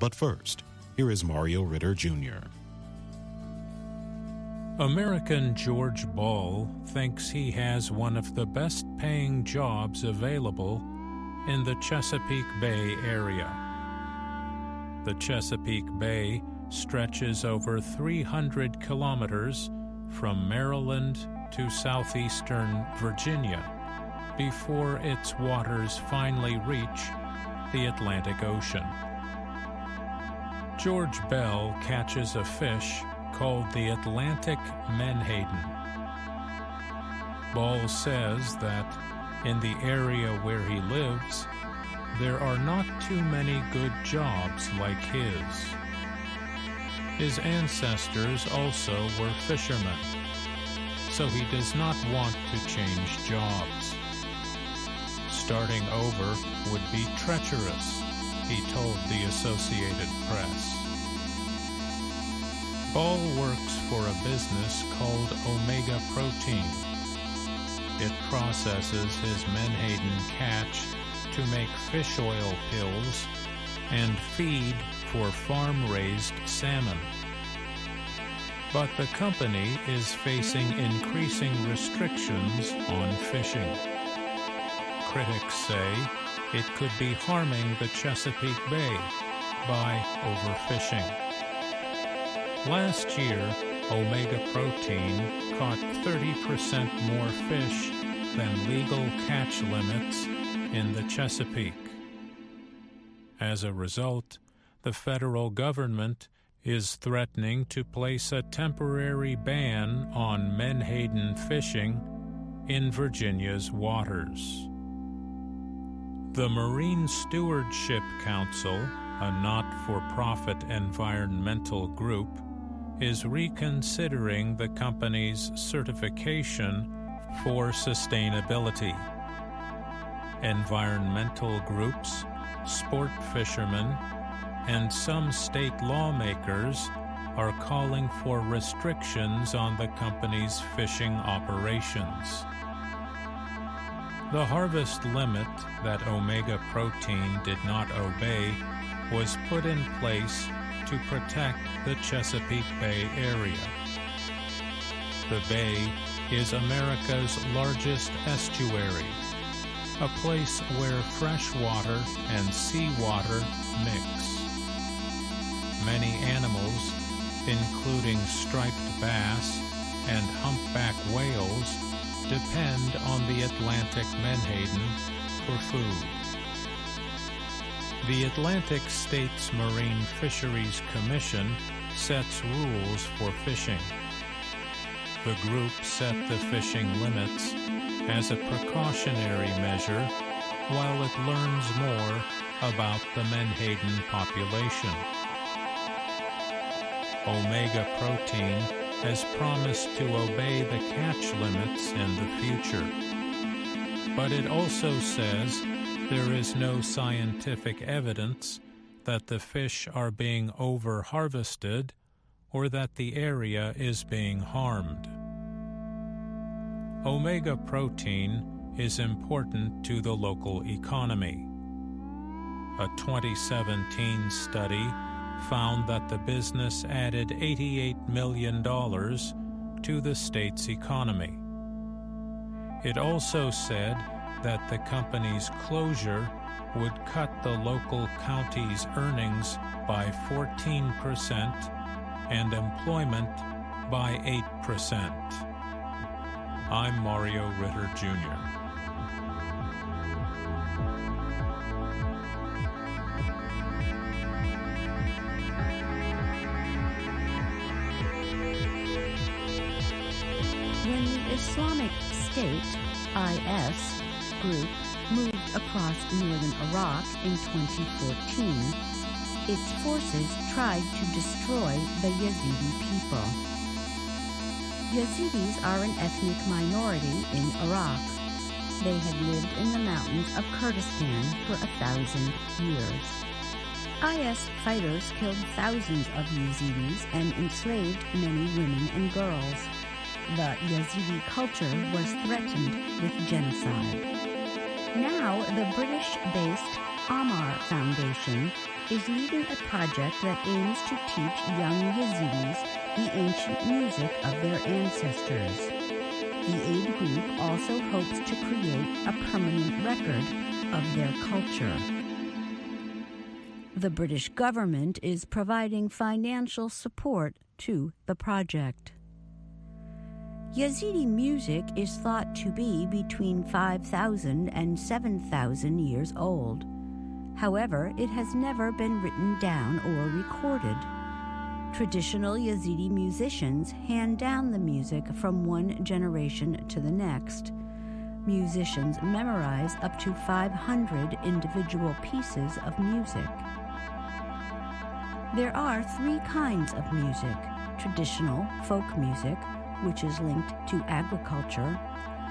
But first, here is Mario Ritter Jr. American George Ball thinks he has one of the best-paying jobs available in the Chesapeake Bay area. The Chesapeake Bay stretches over 300 kilometers from Maryland to southeastern Virginia before its waters finally reach the Atlantic Ocean. George Bell catches a fish called the Atlantic menhaden. Ball says that in the area where he lives, there are not too many good jobs like his. His ancestors also were fishermen, so he does not want to change jobs. Starting over would be treacherous, he told the Associated Press. Ball works for a business called Omega Protein. It processes his menhaden catch to make fish oil pills and feed for farm-raised salmon. But the company is facing increasing restrictions on fishing. Critics say it could be harming the Chesapeake Bay by overfishing. Last year, Omega Protein caught 30% more fish than legal catch limits in the Chesapeake. As a result, the federal government is threatening to place a temporary ban on menhaden fishing in Virginia's waters. The Marine Stewardship Council, a not-for-profit environmental group, is reconsidering the company's certification for sustainability. Environmental groups, sport fishermen, and some state lawmakers are calling for restrictions on the company's fishing operations. The harvest limit that Omega Protein did not obey was put in place to protect the Chesapeake Bay area. The bay is America's largest estuary, a place where fresh water and seawater mix. Many animals, including striped bass and humpback whales, depend on the Atlantic menhaden for food. The Atlantic States Marine Fisheries Commission sets rules for fishing. The group set the fishing limits as a precautionary measure while it learns more about the menhaden population. Omega Protein has promised to obey the catch limits in the future. But it also says there is no scientific evidence that the fish are being over-harvested or that the area is being harmed. Omega Protein is important to the local economy. A 2017 study found that the business added $88 million to the state's economy. It also said that the company's closure would cut the local county's earnings by 14% and employment by 8%. I'm Mario Ritter Jr. When the Islamic State, IS, group moved across northern Iraq in 2014, its forces tried to destroy the Yazidi people. Yazidis are an ethnic minority in Iraq. They had lived in the mountains of Kurdistan for 1,000 years. IS fighters killed thousands of Yazidis and enslaved many women and girls. The Yazidi culture was threatened with genocide. Now, the British-based Ammar Foundation is leading a project that aims to teach young Yazidis the ancient music of their ancestors. The aid group also hopes to create a permanent record of their culture. The British government is providing financial support to the project. Yazidi music is thought to be between 5,000 and 7,000 years old. However, it has never been written down or recorded. Traditional Yazidi musicians hand down the music from one generation to the next. Musicians memorize up to 500 individual pieces of music. There are three kinds of music: traditional folk music, which is linked to agriculture,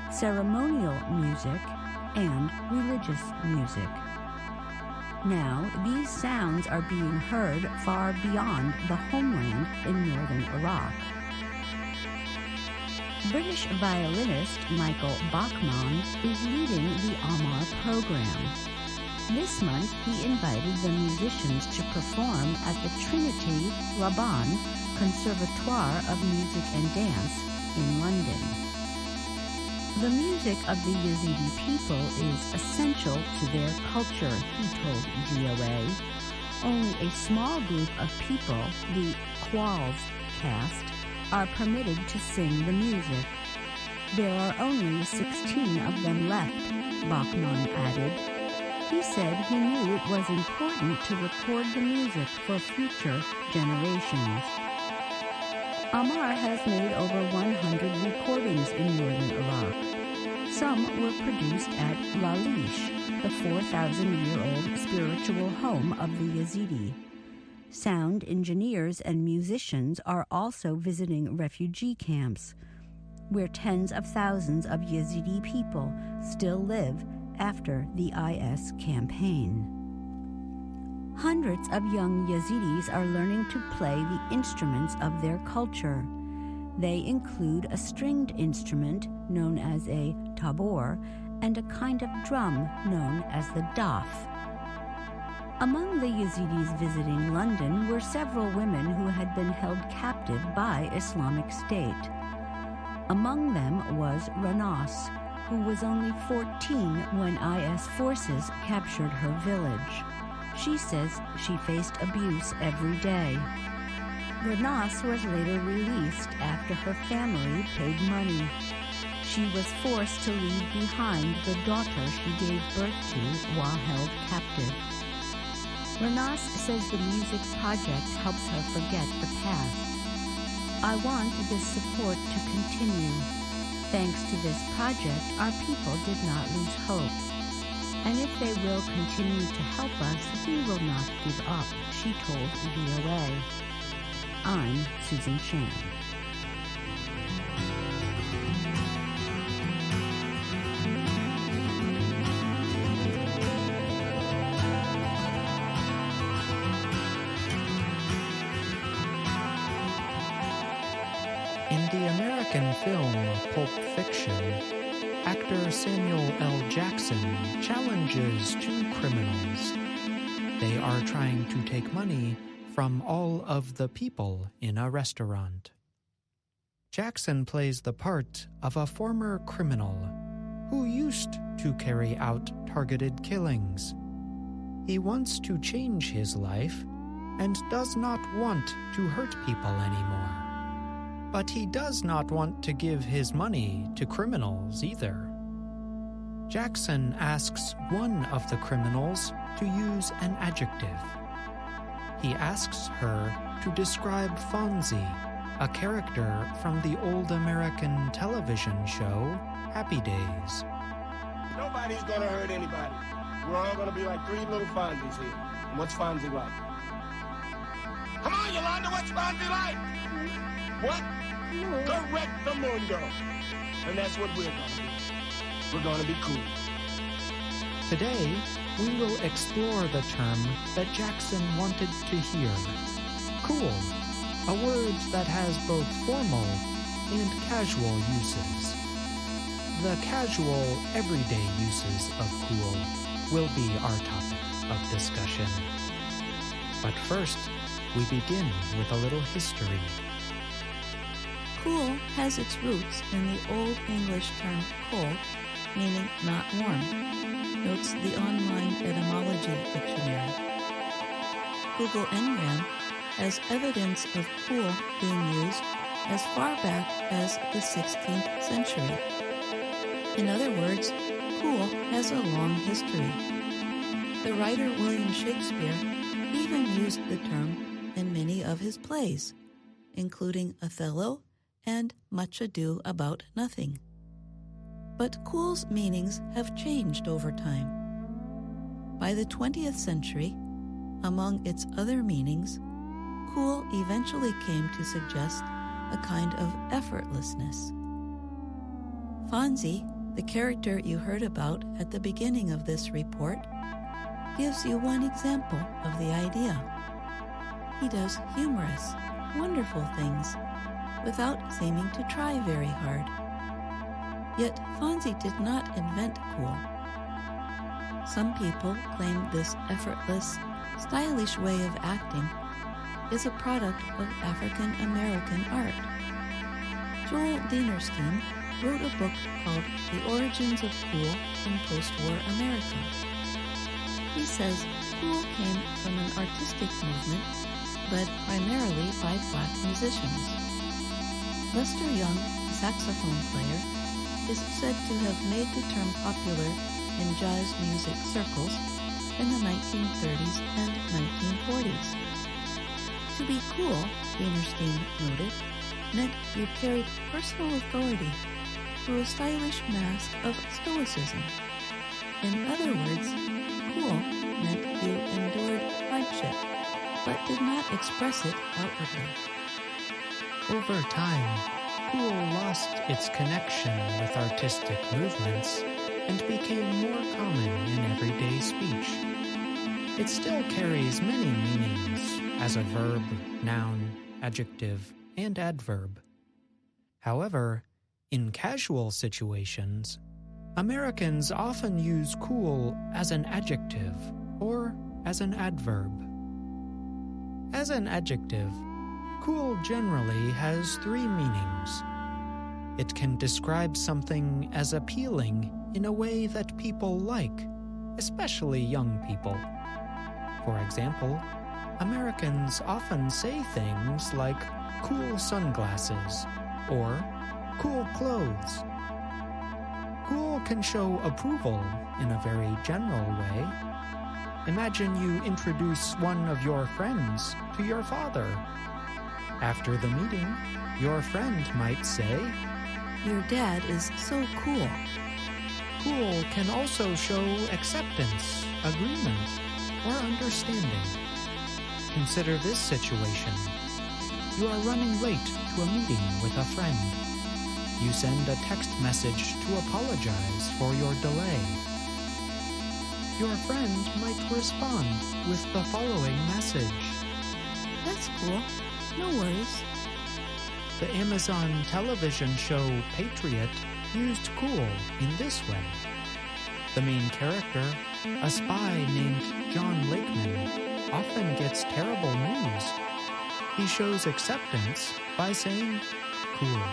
ceremonial music, and religious music. Now, these sounds are being heard far beyond the homeland in northern Iraq. British violinist Michael Bachmann is leading the Amar program. This month, he invited the musicians to perform at the Trinity Laban Conservatoire of Music and Dance in London. The music of the Yazidi people is essential to their culture, he told VOA. Only a small group of people, the Qawls caste, are permitted to sing the music. There are only 16 of them left, Bachmann added. He said he knew it was important to record the music for future generations. Amar has made over 100 recordings in northern Iraq. Some were produced at Lalish, the 4,000-year-old spiritual home of the Yazidi. Sound engineers and musicians are also visiting refugee camps, where tens of thousands of Yazidi people still live after the IS campaign. Hundreds of young Yazidis are learning to play the instruments of their culture. They include a stringed instrument known as a tabor and a kind of drum known as the daf. Among the Yazidis visiting London were several women who had been held captive by Islamic State. Among them was Ranas, who was only 14 when IS forces captured her village. She says she faced abuse every day. Ranas was later released after her family paid money. She was forced to leave behind the daughter she gave birth to while held captive. Ranas says the music project helps her forget the past. I want this support to continue. Thanks to this project, our people did not lose hope. And if they will continue to help us, we will not give up, she told VOA. I'm Susan Chan. In the American film Pulp Fiction, actor Samuel L. Jackson challenges two criminals. They are trying to take money from all of the people in a restaurant. Jackson plays the part of a former criminal who used to carry out targeted killings. He wants to change his life and does not want to hurt people anymore. But he does not want to give his money to criminals either. Jackson asks one of the criminals to use an adjective. He asks her to describe Fonzie, a character from the old American television show Happy Days. Nobody's gonna hurt anybody. We're all gonna be like three little Fonzies here. And what's Fonzie like? Come on, Yolanda, what's Fonzie like? What? Correcto mundo. And that's what we're gonna be. We're gonna be cool. Today, we will explore the term that Jackson wanted to hear. Cool, a word that has both formal and casual uses. The casual, everyday uses of cool will be our topic of discussion. But first, we begin with a little history. Cool has its roots in the Old English term cold, meaning not warm, notes the online etymology dictionary. Google Ngram has evidence of cool being used as far back as the 16th century. In other words, cool has a long history. The writer William Shakespeare even used the term in many of his plays, including Othello and Much Ado About Nothing. But cool's meanings have changed over time. By the 20th century, among its other meanings, cool eventually came to suggest a kind of effortlessness. Fonzie, the character you heard about at the beginning of this report, gives you one example of the idea. He does humorous, wonderful things without seeming to try very hard. Yet Fonzie did not invent cool. Some people claim this effortless, stylish way of acting is a product of African American art. Joel Dinerstein wrote a book called The Origins of Cool in Post-War America. He says cool came from an artistic movement led primarily by Black musicians. Lester Young, saxophone player, is said to have made the term popular in jazz music circles in the 1930s and 1940s. To be cool, Dinerstein noted, meant you carried personal authority through a stylish mask of stoicism. In other words, cool meant you endured hardship, but did not express it outwardly. Over time, cool lost its connection with artistic movements and became more common in everyday speech. It still carries many meanings as a verb, noun, adjective, and adverb. However, in casual situations, Americans often use cool as an adjective or as an adverb. As an adjective, cool generally has three meanings. It can describe something as appealing in a way that people like, especially young people. For example, Americans often say things like cool sunglasses or cool clothes. Cool can show approval in a very general way. Imagine you introduce one of your friends to your father. After the meeting, your friend might say, "Your dad is so cool." Cool can also show acceptance, agreement, or understanding. Consider this situation. You are running late to a meeting with a friend. You send a text message to apologize for your delay. Your friend might respond with the following message. "That's cool. No worries." The Amazon television show Patriot used cool in this way. The main character, a spy named John Lakeman, often gets terrible news. He shows acceptance by saying, "Cool."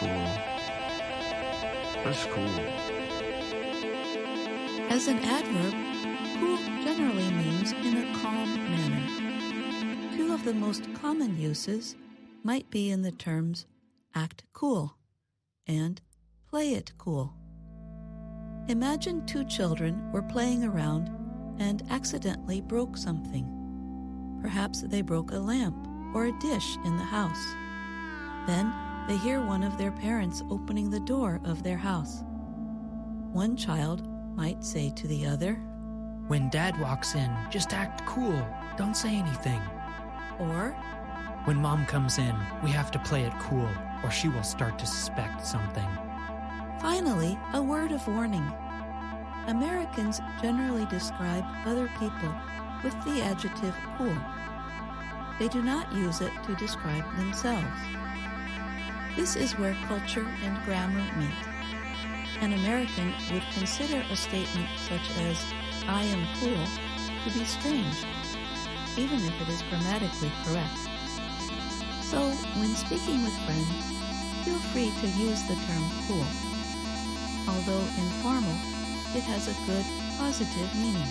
Cool. That's cool. As an adverb, cool generally means in a calm manner. Two of the most common uses might be in the terms act cool and play it cool. Imagine two children were playing around and accidentally broke something. Perhaps they broke a lamp or a dish in the house. Then they hear one of their parents opening the door of their house. One child might say to the other, "When Dad walks in, just act cool. Don't say anything." or "When Mom comes in, we have to play it cool, or she will start to suspect something." finally, a word of warning. Americans generally describe other people with the adjective cool. They do not use it to describe themselves. This is where culture and grammar meet. An American would consider a statement such as, "I am cool," to be strange, even if it is grammatically correct. So, when speaking with friends, feel free to use the term cool. Although informal, it has a good, positive meaning.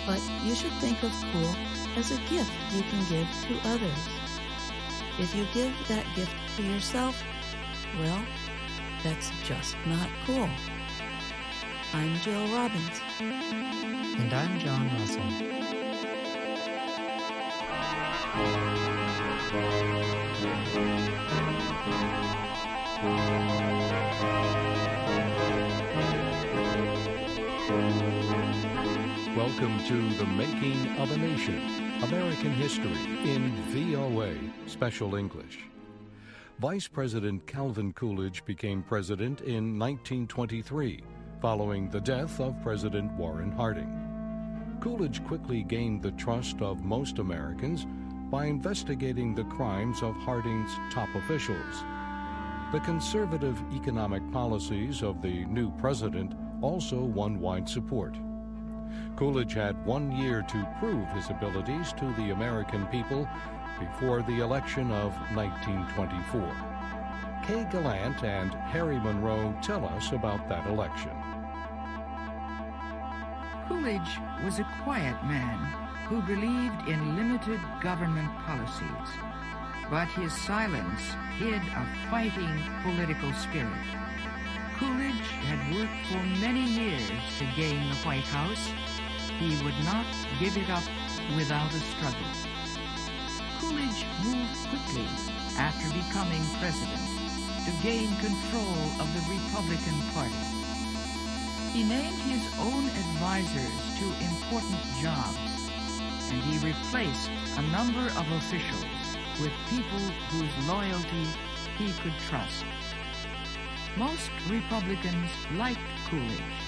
But you should think of cool as a gift you can give to others. If you give that gift to yourself, well, that's just not cool. I'm Jill Robbins. And I'm John Russell. Welcome to The Making of a Nation, American History in VOA Special English. Vice President Calvin Coolidge became president in 1923, following the death of President Warren Harding. Coolidge quickly gained the trust of most Americans by investigating the crimes of Harding's top officials. The conservative economic policies of the new president also won wide support. Coolidge had 1 year to prove his abilities to the American people before the election of 1924. Kay Gallant and Harry Monroe tell us about that election. Coolidge was a quiet man who believed in limited government policies, but his silence hid a fighting political spirit. Coolidge had worked for many years to gain the White House. He would not give it up without a struggle. Coolidge moved quickly after becoming president to gain control of the Republican Party. He named his own advisors to important jobs, and he replaced a number of officials with people whose loyalty he could trust. Most Republicans liked Coolidge.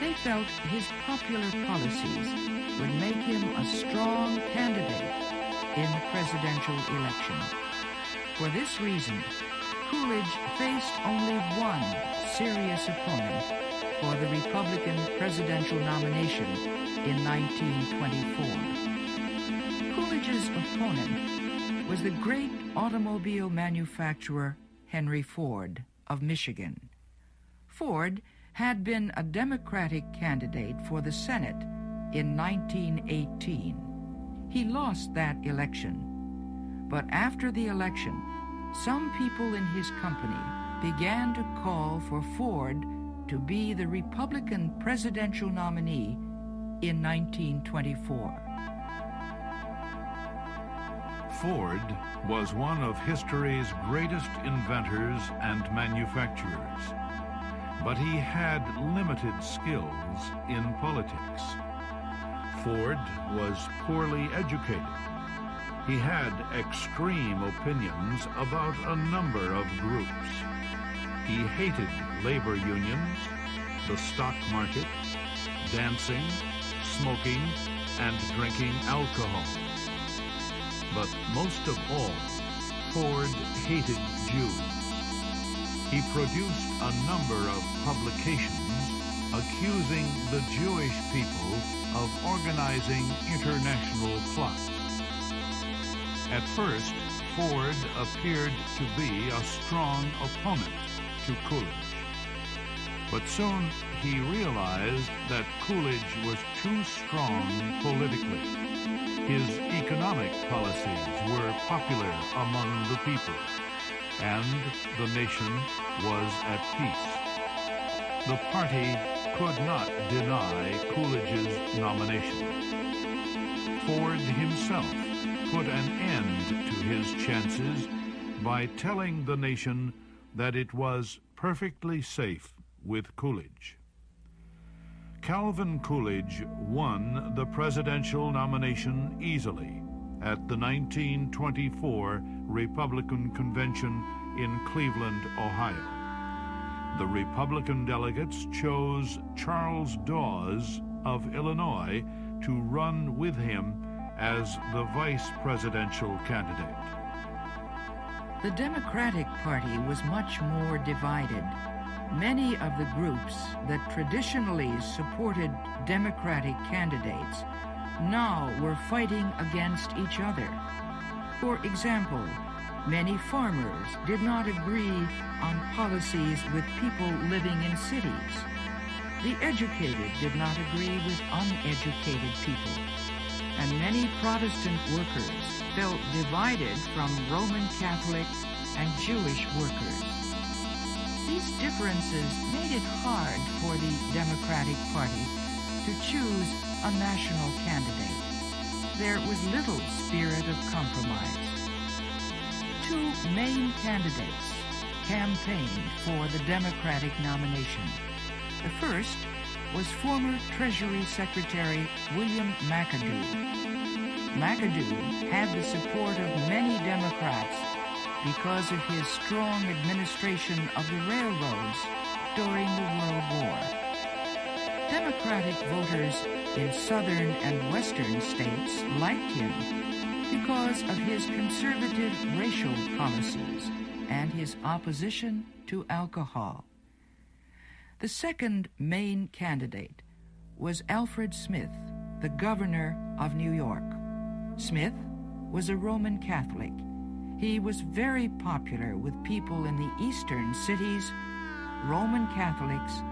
They felt his popular policies would make him a strong candidate in the presidential election. For this reason, Coolidge faced only one serious opponent for the Republican presidential nomination in 1924. Coolidge's opponent was the great automobile manufacturer Henry Ford of Michigan. Ford had been a Democratic candidate for the Senate in 1918. He lost that election, but after the election, some people in his company began to call for Ford to be the Republican presidential nominee in 1924. Ford was one of history's greatest inventors and manufacturers, but he had limited skills in politics. Ford was poorly educated. He had extreme opinions about a number of groups. He hated labor unions, the stock market, dancing, smoking, and drinking alcohol. But most of all, Ford hated Jews. He produced a number of publications accusing the Jewish people of organizing international plots. At first, Ford appeared to be a strong opponent to Coolidge. But soon he realized that Coolidge was too strong politically. His economic policies were popular among the people, and the nation was at peace. The party could not deny Coolidge's nomination. Ford himself put an end to his chances by telling the nation that it was perfectly safe with Coolidge. Calvin Coolidge won the presidential nomination easily at the 1924 Republican Convention in Cleveland, Ohio. The Republican delegates chose Charles Dawes of Illinois to run with him as the vice presidential candidate. The Democratic Party was much more divided. Many of the groups that traditionally supported Democratic candidates now were fighting against each other. For example, many farmers did not agree on policies with people living in cities. The educated did not agree with uneducated people. And many Protestant workers felt divided from Roman Catholic and Jewish workers. These differences made it hard for the Democratic Party to choose a national candidate. There was little spirit of compromise. Two main candidates campaigned for the Democratic nomination. The first was former Treasury Secretary William McAdoo. McAdoo had the support of many Democrats because of his strong administration of the railroads during the World War. Democratic voters in southern and western states liked him because of his conservative racial policies and his opposition to alcohol. The second main candidate was Alfred Smith, the governor of New York. Smith was a Roman Catholic. He was very popular with people in the eastern cities, Roman Catholics,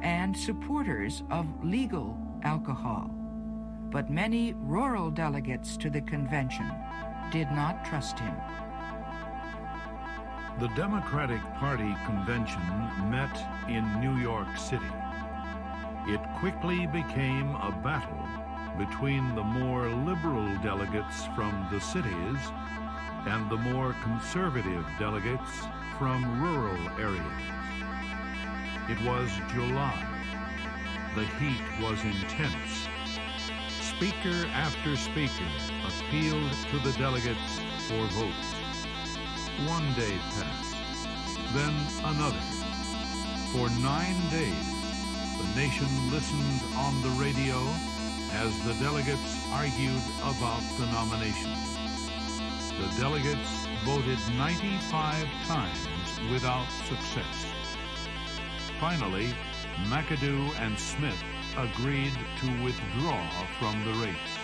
and supporters of legal alcohol. But many rural delegates to the convention did not trust him. The Democratic Party convention met in New York City. It quickly became a battle between the more liberal delegates from the cities and the more conservative delegates from rural areas. It was July. The heat was intense. Speaker after speaker appealed to the delegates for votes. One day passed, then another. For 9 days, the nation listened on the radio as the delegates argued about the nomination. The delegates voted 95 times without success. Finally, McAdoo and Smith agreed to withdraw from the race.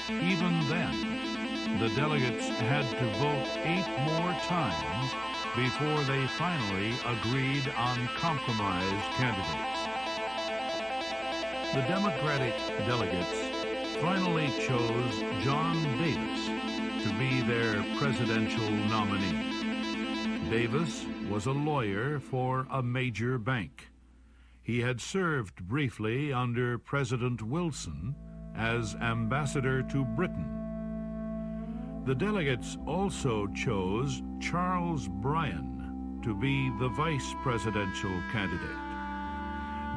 Even then, the delegates had to vote 8 more times before they finally agreed on compromise candidates. The Democratic delegates finally chose John Davis to be their presidential nominee. Davis was a lawyer for a major bank. He had served briefly under President Wilson as ambassador to Britain. The delegates also chose Charles Bryan to be the vice presidential candidate.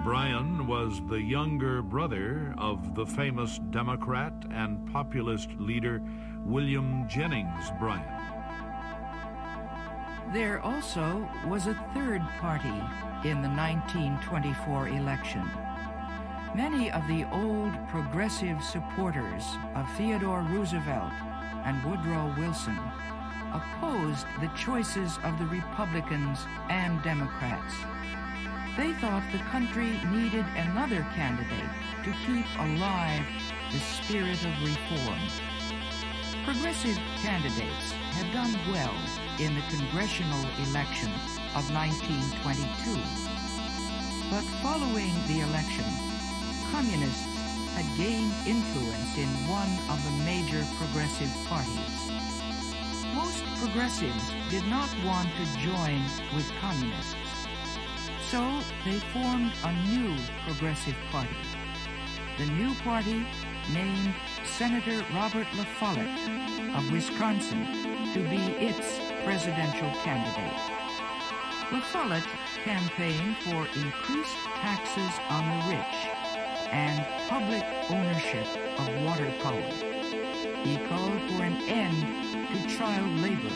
Bryan was the younger brother of the famous Democrat and populist leader William Jennings Bryan. There also was a third party in the 1924 election. Many of the old progressive supporters of Theodore Roosevelt and Woodrow Wilson opposed the choices of the Republicans and Democrats. They thought the country needed another candidate to keep alive the spirit of reform. Progressive candidates had done well in the congressional election of 1922. But following the election, communists had gained influence in one of the major progressive parties. Most progressives did not want to join with communists, so they formed a new progressive party. The new party named Senator Robert La Follette of Wisconsin to be its presidential candidate. La Follette campaigned for increased taxes on the rich and public ownership of water power. He called for an end to child labor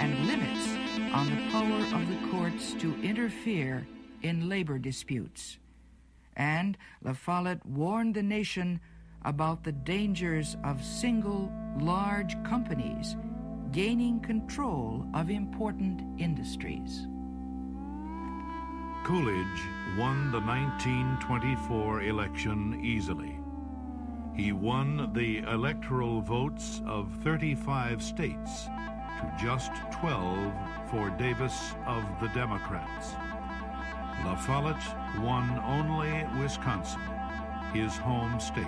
and limits on the power of the courts to interfere in labor disputes. And La Follette warned the nation about the dangers of single, large companies gaining control of important industries. Coolidge won the 1924 election easily. He won the electoral votes of 35 states to just 12 for Davis of the Democrats. La Follette won only Wisconsin, his home state.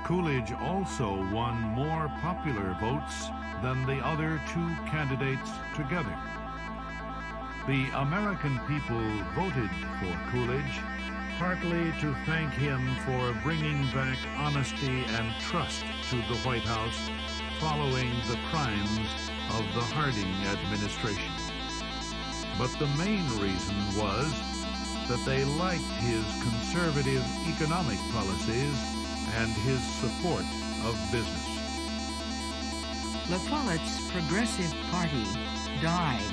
Coolidge also won more popular votes than the other two candidates together. The American people voted for Coolidge partly to thank him for bringing back honesty and trust to the White House following the crimes of the Harding administration. But the main reason was that they liked his conservative economic policies and his support of business. La Follette's Progressive Party died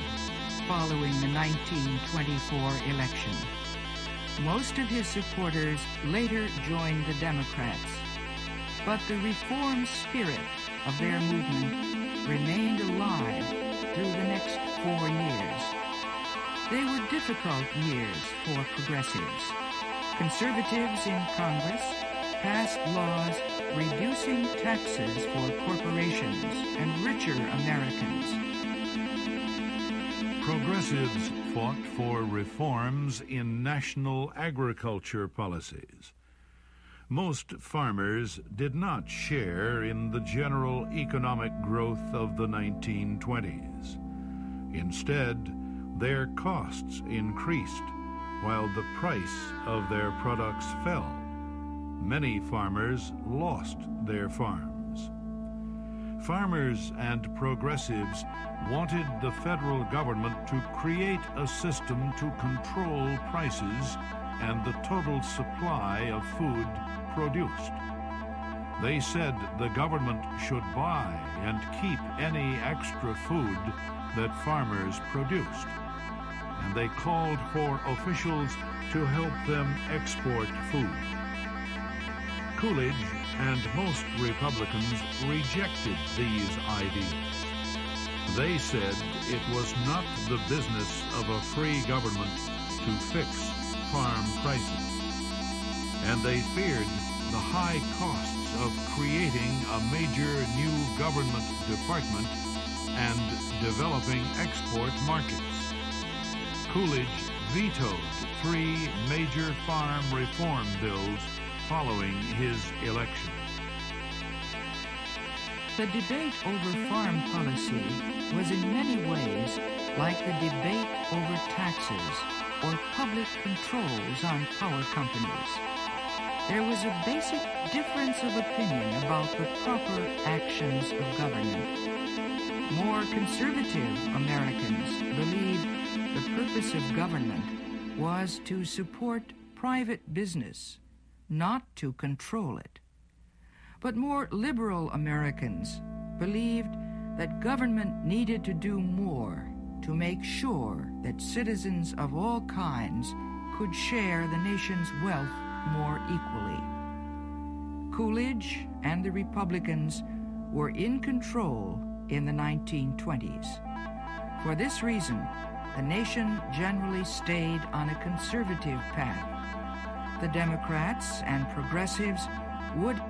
following the 1924 election. Most of his supporters later joined the Democrats, but the reform spirit of their movement remained alive through the next 4 years. They were difficult years for progressives. Conservatives in Congress passed laws reducing taxes for corporations and richer Americans. Progressives fought for reforms in national agriculture policies. Most farmers did not share in the general economic growth of the 1920s. Instead, their costs increased while the price of their products fell. Many farmers lost their farms. Farmers and progressives wanted the federal government to create a system to control prices and the total supply of food produced. They said the government should buy and keep any extra food that farmers produced, and they called for officials to help them export food. Coolidge and most Republicans rejected these ideas. They said it was not the business of a free government to fix farm prices, and they feared the high costs of creating a major new government department and developing export markets. Coolidge vetoed 3 major farm reform bills following his election. The debate over farm policy was in many ways like the debate over taxes or public controls on power companies. There was a basic difference of opinion about the proper actions of government. More conservative Americans believed the purpose of government was to support private business, not to control it. But more liberal Americans believed that government needed to do more to make sure that citizens of all kinds could share the nation's wealth more equally. Coolidge and the Republicans were in control in the 1920s. For this reason, the nation generally stayed on a conservative path. The Democrats and progressives would